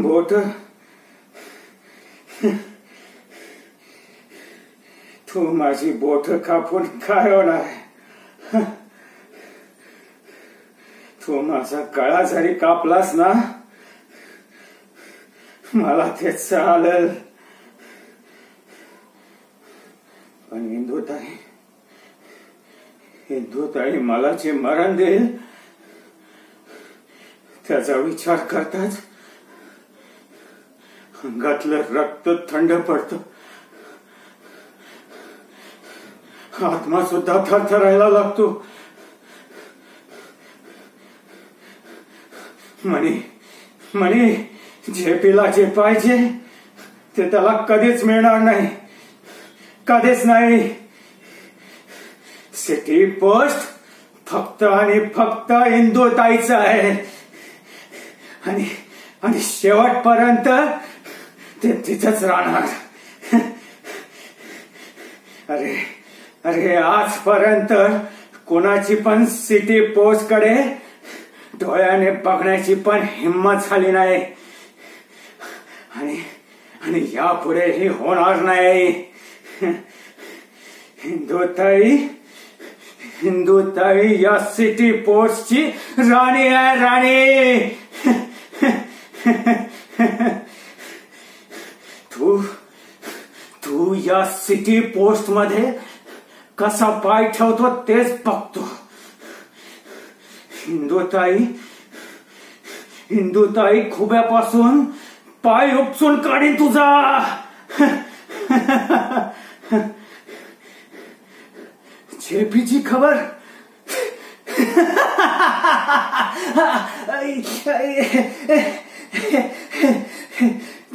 बोट तू माझी बोट कापून काय होणार? तू माझा गळा जरी कापलास ना मला ते चालेल, पण इंदुताई मला जे मरण देईल त्याचा विचार करताच अंगातलं रक्त थंड पडतं, आत्मा सुद्धा थरथरायला लागतो. म्हणे झेपीला जे पाहिजे ते त्याला कधीच मिळणार नाही, कधीच नाही. सिटी पोस्ट फक्त आणि फक्त इंदुताईचं आहे आणि शेवटपर्यंत ते तिथंच राहणार. अरे आजपर्यंत कोणाची पण सिटी पोस्ट कडे डोळ्याने बघण्याची पण हिम्मत झाली नाही आणि यापुढेही होणार नाही. इंदुताई या सिटी पोस्टची राणी आहे, राणी. तू या सिटी पोस्ट मध्ये कसा पाय ठेवतो तेच बघतो. इंदुताई खुब्यापासून पाय उपसून काढीन तुझा. झेपीची खबर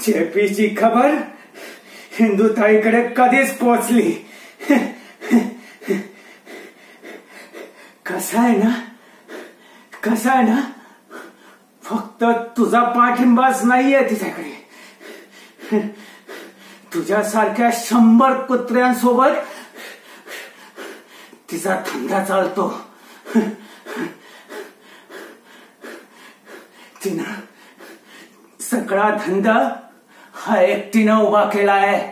झेपीची खबर इंदुताईकडे कधीच पोहोचली. कसा आहे ना फक्त तुझा पाठिंबाच नाहीये तिच्याकडे. तुझ्यासारख्या 100 कुत्र्यांसोबत तिचा धंदा चालतो. तिनं सगळा धंदा हा एकटीनं उभा केलाय.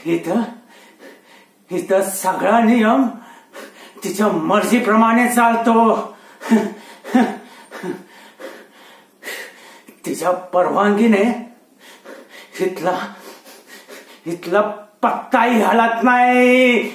इथं सगळा नियम तिच्या मर्जीप्रमाणे चालतो. तिच्या परवानगीने इथला पत्ताही हलत नाही.